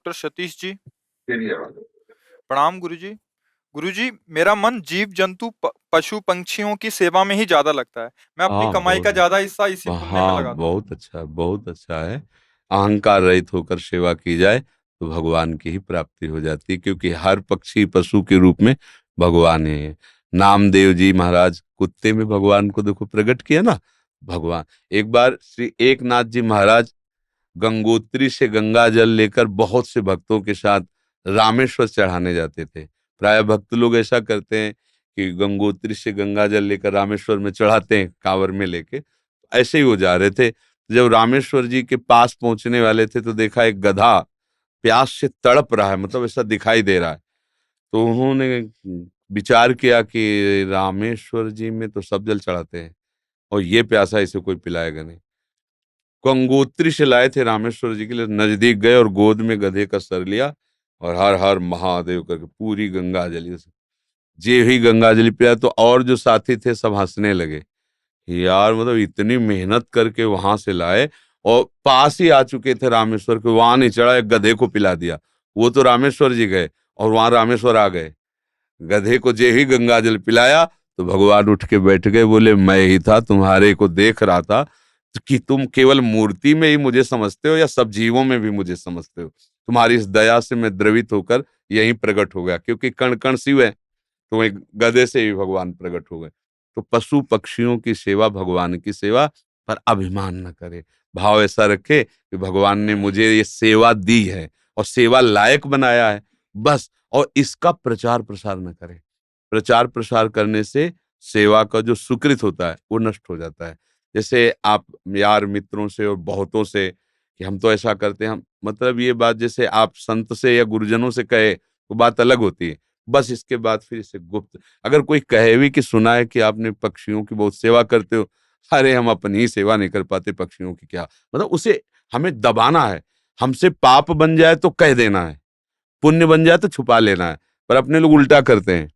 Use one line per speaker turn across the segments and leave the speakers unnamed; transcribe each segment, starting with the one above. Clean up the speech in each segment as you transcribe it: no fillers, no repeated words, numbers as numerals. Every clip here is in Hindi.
डॉक्टर सतीश जी। प्रणाम गुरुजी। गुरुजी, मेरा मन जीव जंतु पशु पंछियों की सेवा में ही ज्यादा लगता है। मैं अपनी
हाँ,
कमाई का ज्यादा हिस्सा इसी पुण्य में
हाँ,
लगाता हूँ।
बहुत अच्छा, बहुत अच्छा है। अहंकार रहित होकर सेवा की जाए तो भगवान की ही प्राप्ति हो जाती है, क्योंकि हर पक्षी पशु के रूप में भगवान ही है। नामदेव जी महाराज कुत्ते में भगवान को देखो प्रकट किया ना। भगवान एक बार श्री एकनाथ जी महाराज गंगोत्री से गंगा जल लेकर बहुत से भक्तों के साथ रामेश्वर चढ़ाने जाते थे। प्राय भक्त लोग ऐसा करते हैं कि गंगोत्री से गंगा जल लेकर रामेश्वर में चढ़ाते हैं कांवर में लेके। ऐसे ही वो जा रहे थे, जब रामेश्वर जी के पास पहुंचने वाले थे तो देखा एक गधा प्यास से तड़प रहा है, मतलब ऐसा दिखाई दे रहा है। तो उन्होंने विचार किया कि रामेश्वर जी में तो सब जल चढ़ाते हैं और ये प्यासा इसे कोई पिलाएगा नहीं। गंगोत्री से लाए थे रामेश्वर जी के लिए, नजदीक गए और गोद में गधे का सर लिया और हर हर महादेव करके पूरी गंगा जली जे ही गंगा जली पिया। तो और जो साथी थे सब हंसने लगे, यार मतलब इतनी मेहनत करके वहां से लाए और पास ही आ चुके थे रामेश्वर के, वहां नहीं चढ़ा, एक गधे को पिला दिया। वो तो रामेश्वर जी गए और वहां रामेश्वर आ गए। गधे को जे ही गंगा जल पिलाया तो भगवान उठ के बैठ गए, बोले मैं ही था, तुम्हारे को देख रहा था कि तुम केवल मूर्ति में ही मुझे समझते हो या सब जीवों में भी मुझे समझते हो। तुम्हारी इस दया से मैं द्रवित होकर यहीं प्रकट हो गया, क्योंकि कण कण शिव है, तो वही गधे से ही भगवान प्रकट हो गए। तो पशु पक्षियों की सेवा भगवान की सेवा, पर अभिमान न करे। भाव ऐसा रखे कि भगवान ने मुझे ये सेवा दी है और सेवा लायक बनाया है, बस। और इसका प्रचार प्रसार न करे। प्रचार प्रसार करने से सेवा का जो सुकृत होता है वो नष्ट हो जाता है। जैसे आप यार मित्रों से और बहुतों से कि हम तो ऐसा करते हैं, हम मतलब ये बात जैसे आप संत से या गुरुजनों से कहे तो बात अलग होती है। बस इसके बाद फिर इसे गुप्त अगर कोई कहे भी कि सुना है कि आपने पक्षियों की बहुत सेवा करते हो, अरे हम अपनी ही सेवा नहीं कर पाते, पक्षियों की क्या। मतलब उसे हमें दबाना है। हमसे पाप बन जाए तो कह देना है, पुण्य बन जाए तो छुपा लेना है। पर अपने लोग उल्टा करते हैं,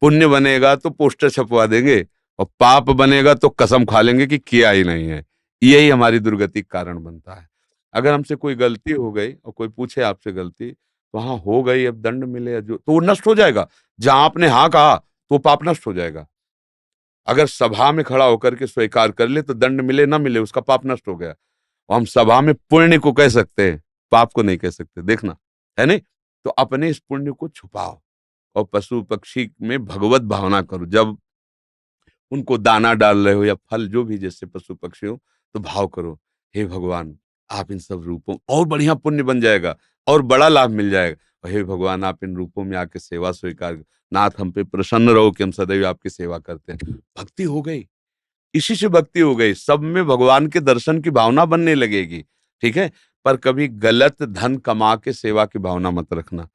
पुण्य बनेगा तो पोस्टर छपवा देंगे और पाप बनेगा तो कसम खा लेंगे कि किया ही नहीं है। यही हमारी दुर्गति का कारण बनता है। अगर हमसे कोई गलती हो गई और कोई पूछे आपसे गलती, तो हाँ हो गई, अब दंड मिले या जो, तो वो नष्ट हो जाएगा। जहां आपने हाँ कहा तो पाप नष्ट हो जाएगा। अगर सभा में खड़ा होकर के स्वीकार कर ले तो दंड मिले ना मिले उसका पाप नष्ट हो गया। और हम सभा में पुण्य को कह सकते हैं, पाप को नहीं कह सकते, देखना है नहीं। तो अपने इस पुण्य को छुपाओ और पशु पक्षी में भगवत भावना करो। जब उनको दाना डाल रहे हो या फल जो भी, जैसे पशु पक्षी हो, तो भाव करो, हे भगवान आप इन सब रूपों, और बढ़िया पुण्य बन जाएगा और बड़ा लाभ मिल जाएगा। और हे भगवान आप इन रूपों में आके सेवा स्वीकार, नाथ हम पे प्रसन्न रहो कि हम सदैव आपकी सेवा करते हैं। भक्ति हो गई, इसी से भक्ति हो गई, सब में भगवान के दर्शन की भावना बनने लगेगी। ठीक है। पर कभी गलत धन कमा के सेवा की भावना मत रखना।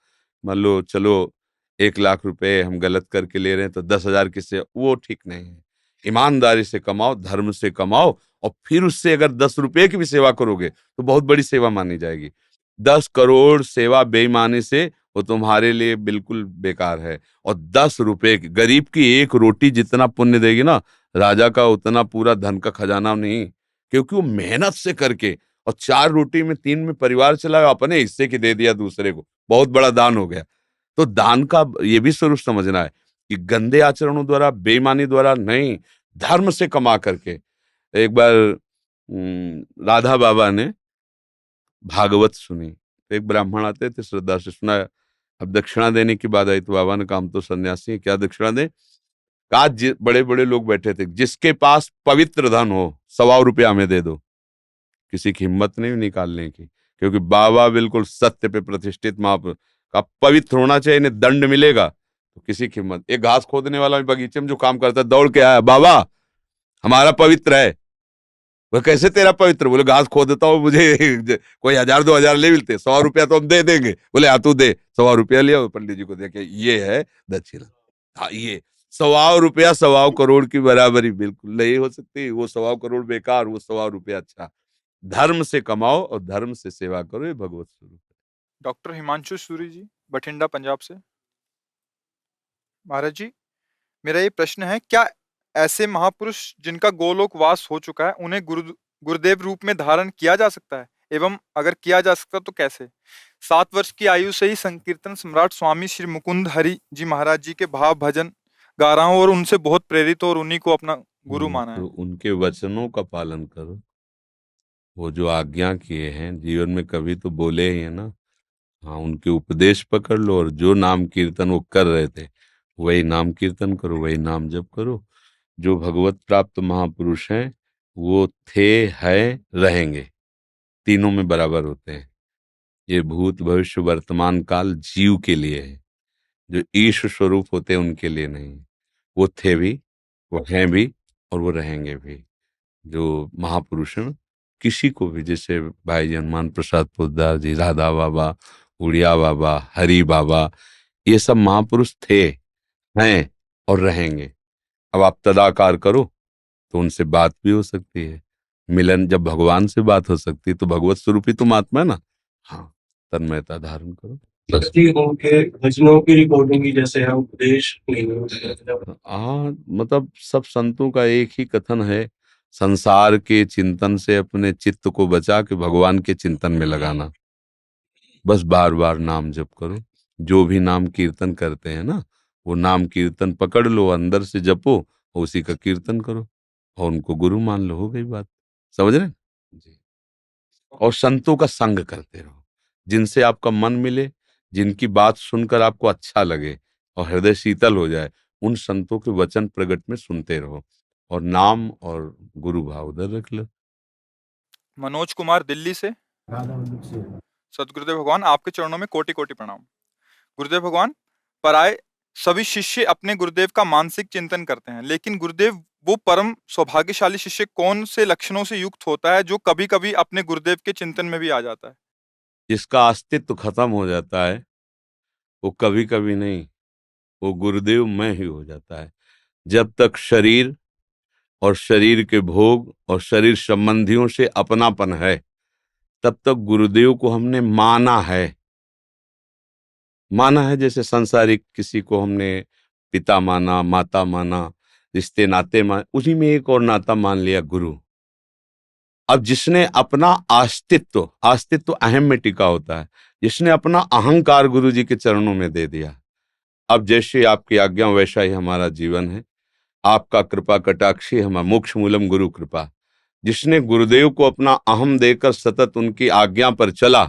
मान लो चलो 1 लाख रुपए हम गलत करके ले रहे हैं तो 10,000 की सेवा, वो ठीक नहीं है। ईमानदारी से कमाओ, धर्म से कमाओ, और फिर उससे अगर 10 रुपए की भी सेवा करोगे तो बहुत बड़ी सेवा मानी जाएगी। 10 करोड़ सेवा बेईमानी से वो तुम्हारे लिए बिल्कुल बेकार है। और 10 रुपए की, गरीब की एक रोटी जितना पुण्य देगी ना, राजा का उतना पूरा धन का खजाना नहीं। क्योंकि वो मेहनत से करके, और 4 रोटी में 3 में परिवार चलाया, अपने हिस्से की दे दिया दूसरे को, बहुत बड़ा दान हो गया। तो दान का ये भी स्वरूप समझना है कि गंदे आचरणों द्वारा, बेईमानी द्वारा नहीं, धर्म से कमा करके। एक बार राधा बाबा ने भागवत सुनी तो एक ब्राह्मण आते थे, श्रद्धा से सुना। अब दक्षिणा देने की बात आई तो बाबा ने कहा हम तो सन्यासी हैं, क्या दक्षिणा दें। कहा बड़े बड़े लोग बैठे थे, जिसके पास पवित्र धन हो 125 हमें दे दो। किसी की हिम्मत नहीं निकालने की, क्योंकि बाबा बिल्कुल सत्य पे प्रतिष्ठित महापुरुष का, पवित्र होना चाहिए, इन्हें दंड मिलेगा। तो किसी की हिम्मत, एक घास खोदने वाला बगीचे में जो काम करता है दौड़ के आया, बाबा हमारा पवित्र है। वह कैसे तेरा पवित्र, बोले घास खोदता हूँ, मुझे कोई 1,000 2,000 ले मिलते, 100 रुपया तो हम दे देंगे। बोले हाँ तू दे, 100 रुपया लिया, पंडित जी को दे के, ये है दक्षिणा। हाँ ये 125 125 करोड़ की बराबरी बिल्कुल नहीं हो सकती। वो 125 करोड़ बेकार, वो 125 रुपया अच्छा। धर्म से कमाओ और धर्म से सेवा करो, ये भगवत स्वरूप है।
डॉक्टर हिमांशु सूरी जी, बठिंडा पंजाब से। महाराज जी, मेरा ये प्रश्न है, क्या ऐसे महापुरुष जिनका गोलोक वास हो चुका है, उन्हें गुरुदेव रूप में धारण किया जा सकता है? एवं अगर किया जा सकता तो कैसे? 7 वर्ष की आयु से ही संकीर्तन सम्राट स्वामी श्री मुकुंद हरि जी महाराज जी के भाव भजन गा रहा हूँ और उनसे बहुत प्रेरित और उन्हीं को अपना गुरु माना
तो
है।
उनके वचनों का पालन करो, वो जो आज्ञा किए हैं जीवन में कभी तो बोले ही है ना। हाँ, उनके उपदेश पकड़ लो और जो नाम कीर्तन वो कर रहे थे वही नाम कीर्तन करो, वही नाम जप करो। जो भगवत प्राप्त महापुरुष हैं वो थे, हैं, रहेंगे, तीनों में बराबर होते हैं। ये भूत भविष्य वर्तमान काल जीव के लिए है, जो ईश स्वरूप होते हैं उनके लिए नहीं। वो थे भी, वो हैं भी, और वो रहेंगे भी। जो महापुरुष हैं, किसी को भी, जैसे भाई जी हनुमान प्रसाद पोद्दार जी, राधा बाबा, उड़िया बाबा, हरि बाबा, ये सब महापुरुष थे, हैं और रहेंगे। अब आप तदाकार करो तो उनसे बात भी हो सकती है। मिलन, जब भगवान से बात हो सकती है तो भगवत स्वरूप ही तुम आत्मा है ना। हाँ, तन्मयता धारण करो।
बल्कि उनके भजनों की रिकॉर्डिंग की जैसे है उपदेश नहीं होता।
हाँ, मतलब सब संतों का एक ही कथन है, संसार के चिंतन से अपने चित्त को बचा के भगवान के चिंतन में लगाना। बस बार बार नाम जप करो। जो भी नाम कीर्तन करते हैं ना, वो नाम कीर्तन पकड़ लो, अंदर से जपो और उसी का कीर्तन करो और उनको गुरु मान लो, हो गई बात। समझ रहे हैं? जी। और संतों का संग करते रहो, जिनसे आपका मन मिले, जिनकी बात सुनकर आपको अच्छा लगे और हृदय शीतल हो जाए, उन संतों के वचन प्रगट में सुनते रहो और नाम और गुरु भाव उधर रख लो।
मनोज कुमार दिल्ली से। सदगुरुदेव भगवान, आपके चरणों में कोटि कोटि प्रणाम। गुरुदेव भगवान, पराये सभी शिष्य अपने गुरुदेव का मानसिक चिंतन करते हैं, लेकिन गुरुदेव वो परम सौभाग्यशाली शिष्य कौन से लक्षणों से युक्त होता है जो कभी कभी अपने गुरुदेव के चिंतन में भी आ जाता है?
जिसका अस्तित्व खत्म हो जाता है वो कभी कभी नहीं, वो गुरुदेव में ही हो जाता है। जब तक शरीर और शरीर के भोग और शरीर संबंधियों से अपनापन है, तब तक गुरुदेव को हमने माना है। माना है जैसे सांसारिक किसी को हमने पिता माना, माता माना, रिश्ते नाते मान, उसी में एक और नाता मान लिया, गुरु। अब जिसने अपना अस्तित्व, अस्तित्व अहम में टिका होता है, जिसने अपना अहंकार गुरु जी के चरणों में दे दिया, अब जैसे आपकी आज्ञा वैसा ही हमारा जीवन है। आपका कृपा कटाक्षी हमारा मोक्ष मूलम गुरु कृपा। जिसने गुरुदेव को अपना अहम देकर सतत उनकी आज्ञा पर चला,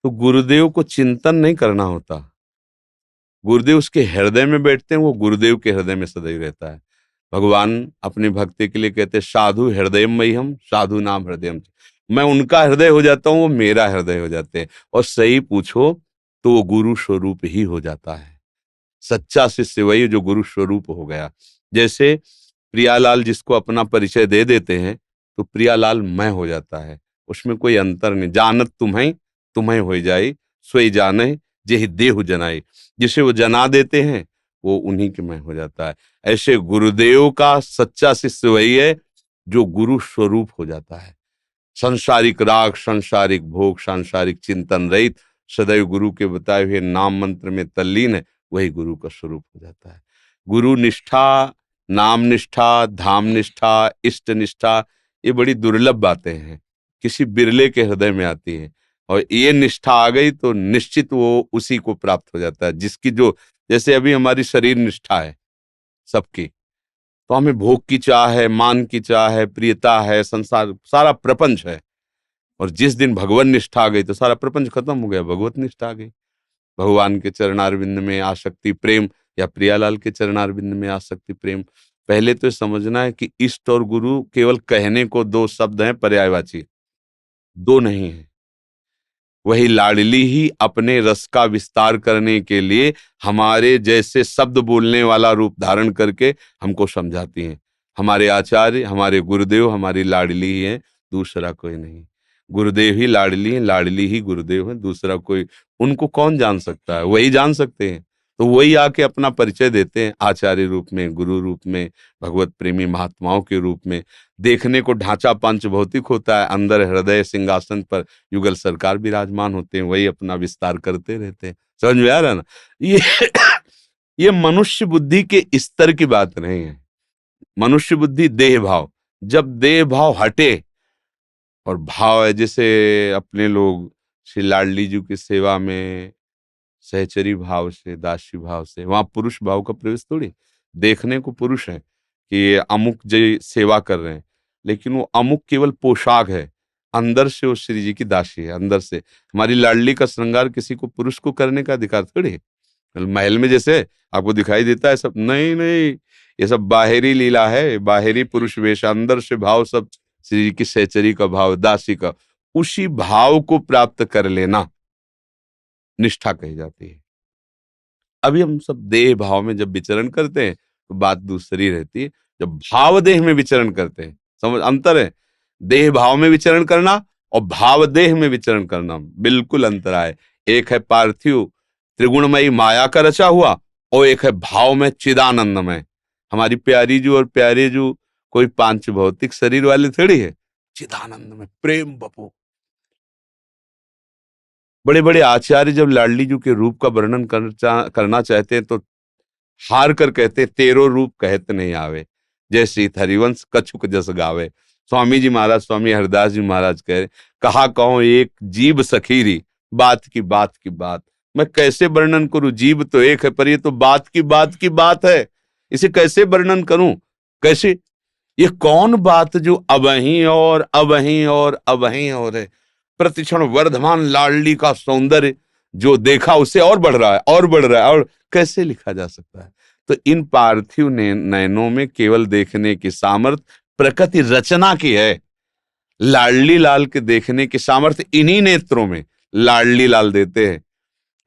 तो गुरुदेव को चिंतन नहीं करना होता। गुरुदेव उसके हृदय में बैठते हैं, वो गुरुदेव के हृदय में सदैव रहता है। भगवान अपनी भक्ति के लिए कहते हैं, साधु हृदयमयी हम, साधु नाम हृदयम। मैं उनका हृदय हो जाता हूँ, वो मेरा हृदय हो जाते हैं। और सही पूछो तो वो गुरु स्वरूप ही हो जाता है। सच्चा शिष्य वही जो गुरु स्वरूप हो गया। जैसे प्रियालाल जिसको अपना परिचय दे देते हैं तो प्रियालाल मैं हो जाता है, उसमें कोई अंतर नहीं। जानत तुम्हें, तुम्हें हो जाई, सोई जाने जेहि देहु जनाई। जिसे वो जना देते हैं वो उन्हीं के मैं हो जाता है। ऐसे गुरुदेव का सच्चा शिष्य वही है जो गुरु स्वरूप हो जाता है। सांसारिक राग, सांसारिक भोग, सांसारिक चिंतन रहित, सदैव गुरु के बताए हुए नाम मंत्र में तल्लीन है, वही गुरु का स्वरूप हो जाता है। गुरु निष्ठा, नाम निष्ठा, धाम निष्ठा, इष्ट निष्ठा, ये बड़ी दुर्लभ बातें हैं, किसी बिरले के हृदय में आती हैं। और ये निष्ठा आ गई तो निश्चित वो उसी को प्राप्त हो जाता है जिसकी जो, जैसे अभी हमारी शरीर निष्ठा है सबकी, तो हमें भोग की चाह है, मान की चाह है, प्रियता है, संसार सारा प्रपंच है। और जिस दिन भगवान निष्ठा आ गई तो सारा प्रपंच खत्म हो गया, भगवत निष्ठा आ गई। भगवान के चरणारविंद में आसक्ति प्रेम, या प्रियालाल के चरणारविंद में आसक्ति प्रेम। पहले तो समझना है कि इष्ट और गुरु केवल कहने को दो शब्द हैं, पर्यायवाची, दो नहीं है। वही लाडली ही अपने रस का विस्तार करने के लिए हमारे जैसे शब्द बोलने वाला रूप धारण करके हमको समझाती हैं। हमारे आचार्य, हमारे गुरुदेव हमारी लाडली ही है, दूसरा कोई नहीं। गुरुदेव ही लाडली है, लाडली ही गुरुदेव है, दूसरा कोई उनको कौन जान सकता है, वही जान सकते हैं। तो वही आके अपना परिचय देते हैं आचार्य रूप में, गुरु रूप में, भगवत प्रेमी महात्माओं के रूप में। देखने को ढांचा पंच भौतिक होता है, अंदर हृदय सिंहासन पर युगल सरकार विराजमान होते हैं, वही अपना विस्तार करते रहते हैं। समझ में आ रहा है ना? ये ये मनुष्य बुद्धि के स्तर की बात नहीं है। मनुष्य बुद्धि देह भाव, जब देह भाव हटे और भाव है, जैसे अपने लोग श्री लाडली जी की सेवा में सहचरी भाव से, दासी भाव से, वहां पुरुष भाव का प्रवेश थोड़ी। देखने को पुरुष है कि अमुक जी सेवा कर रहे हैं, लेकिन वो अमुक केवल पोशाक है, अंदर से वो श्री जी की दासी है। अंदर से हमारी लाडली का श्रृंगार किसी को पुरुष को करने का अधिकार थोड़ी है। महल में जैसे आपको दिखाई देता है सब, नहीं नहीं, ये सब बाहरी लीला है, बाहरी पुरुष वेश, अंदर से भाव सब श्री जी की सहचरी का भाव, दासी का। उसी भाव को प्राप्त कर लेना निष्ठा कही जाती है। अभी हम सब देह भाव में जब विचरण करते हैं तो बात दूसरी रहती है। जब भाव देह में विचरण करते हैं, समझ अंतर है। देह भाव में विचरण करना और भाव देह में विचरण करना बिल्कुल अंतर है। एक है पार्थिव त्रिगुणमयी माया का रचा हुआ, और एक है भाव में चिदानंदमय। हमारी प्यारी जू और प्यारे जू कोई पांच भौतिक शरीर वाले थोड़ी है, चिदानंद में प्रेम बपू। बड़े बड़े आचार्य जब लाडली जी के रूप का वर्णन करना चाहते हैं तो हार कर कहते तेरो रूप कहत नहीं आवे, जय श्री हरिवंश कछुक जस गावे। स्वामी जी महाराज, स्वामी हरदास जी महाराज कह रहे, कहा कहो एक जीव सखीरी, बात की बात की बात। मैं कैसे वर्णन करूं, जीव तो एक है पर ये तो बात की बात है, इसे कैसे वर्णन करूं, कैसे? ये कौन बात जो अबहीं और अबहीं और अबहीं और है। प्रतिक्षण वर्धमान लाडली का सौंदर्य जो देखा उससे और बढ़ रहा है और बढ़ रहा है, और कैसे लिखा जा सकता है? तो इन पार्थिव नयनों में केवल देखने की सामर्थ प्रकृति रचना की है। लाडली लाल के देखने की सामर्थ्य इन्हीं नेत्रों में लाडली लाल देते हैं।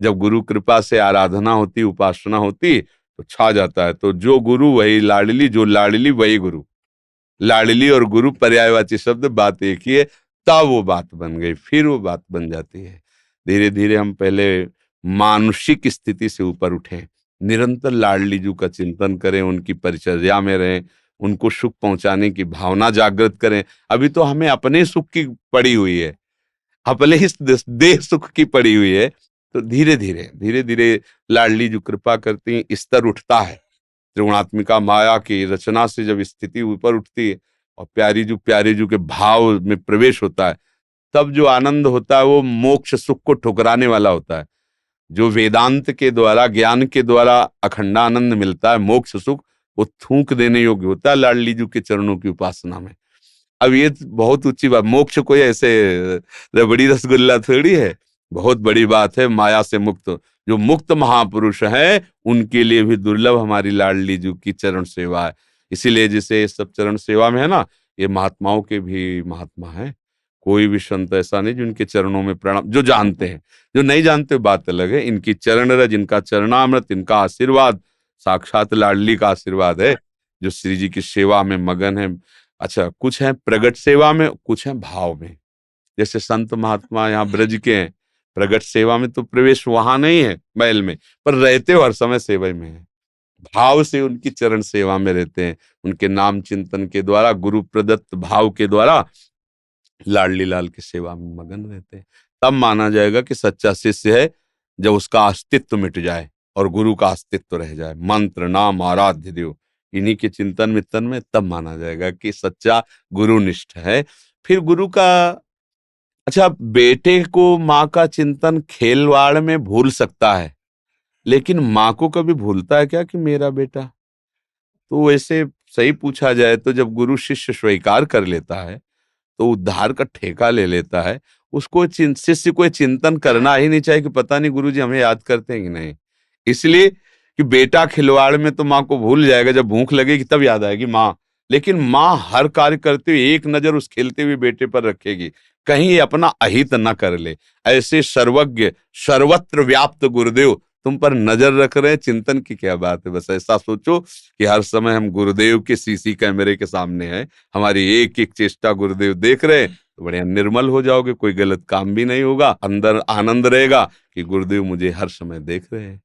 जब गुरु कृपा से आराधना होती, उपासना होती तो छा जाता है। तो जो गुरु वही लाडली, जो लाडली वही गुरु। लाडली और गुरु पर्यायवाची शब्द, बात एक ही है। तब वो बात बन गई, फिर वो बात बन जाती है। धीरे धीरे हम पहले मानसिक स्थिति से ऊपर उठे, निरंतर लाडली जी का चिंतन करें, उनकी परिचर्या में रहें, उनको सुख पहुंचाने की भावना जागृत करें। अभी तो हमें अपने सुख की पड़ी हुई है, अपने इस देह सुख की पड़ी हुई है। तो धीरे धीरे लाडली जी कृपा करती, स्तर उठता है। त्रिगुणात्मिका माया की रचना से जब स्थिति ऊपर उठती है और प्यारी जू के भाव में प्रवेश होता है, तब जो आनंद होता है वो मोक्ष सुख को ठुकराने वाला होता है। जो वेदांत के द्वारा, ज्ञान के द्वारा अखंडानंद मिलता है, मोक्ष सुख, वो थूक देने योग्य होता है लाडली जी के चरणों की उपासना में। अब ये बहुत ऊंची बात, मोक्ष कोई ऐसे रबड़ी रसगुल्ला थोड़ी है, बहुत बड़ी बात है। माया से मुक्त, जो मुक्त महापुरुष हैं उनके लिए भी दुर्लभ हमारी लाडली जी की चरण सेवा है। इसीलिए जिसे सब चरण सेवा में है ना, ये महात्माओं के भी महात्मा है। कोई भी संत ऐसा नहीं जिनके चरणों में प्रणाम, जो जानते हैं, जो नहीं जानते बात अलग है। इनकी चरण रज, इनका चरणामृत, इनका आशीर्वाद साक्षात लाडली का आशीर्वाद है, जो श्री जी की सेवा में मगन है। अच्छा, कुछ है प्रगट सेवा में, कुछ है भाव में। जैसे संत महात्मा यहाँ ब्रज के हैं, प्रगट सेवा में तो प्रवेश वहां नहीं है महल में, पर रहते हर समय सेवा में है। भाव से उनकी चरण सेवा में रहते हैं, उनके नाम चिंतन के द्वारा, गुरु प्रदत्त भाव के द्वारा लाडली लाल की सेवा में मगन रहते हैं। तब माना जाएगा कि सच्चा शिष्य है जब उसका अस्तित्व मिट जाए और गुरु का अस्तित्व रह जाए। मंत्र नाम आराध्य देव, इन्हीं के चिंतन मितन में तब माना जाएगा कि सच्चा गुरुनिष्ठ है। फिर गुरु का, अच्छा, बेटे को माँ का चिंतन खेलवाड़ में भूल सकता है, लेकिन माँ को कभी भूलता है क्या कि मेरा बेटा? तो वैसे सही पूछा जाए तो जब गुरु शिष्य स्वीकार कर लेता है तो उद्धार का ठेका ले लेता है। उसको शिष्य को चिंतन करना ही नहीं चाहिए कि पता नहीं गुरुजी हमें याद करते हैं कि नहीं। इसलिए कि बेटा खिलवाड़ में तो माँ को भूल जाएगा, जब भूख लगेगी तब याद आएगी माँ। लेकिन माँ हर कार्य करते हुए एक नजर उस खेलते हुए बेटे पर रखेगी, कहीं ये अपना अहित न कर ले। ऐसे सर्वज्ञ सर्वत्र व्याप्त गुरुदेव तुम पर नजर रख रहे हैं, चिंतन की क्या बात है। बस ऐसा सोचो कि हर समय हम गुरुदेव के सीसी कैमरे के सामने हैं, हमारी एक एक चेष्टा गुरुदेव देख रहे हैं, तो बढ़िया निर्मल हो जाओगे, कोई गलत काम भी नहीं होगा, अंदर आनंद रहेगा कि गुरुदेव मुझे हर समय देख रहे हैं।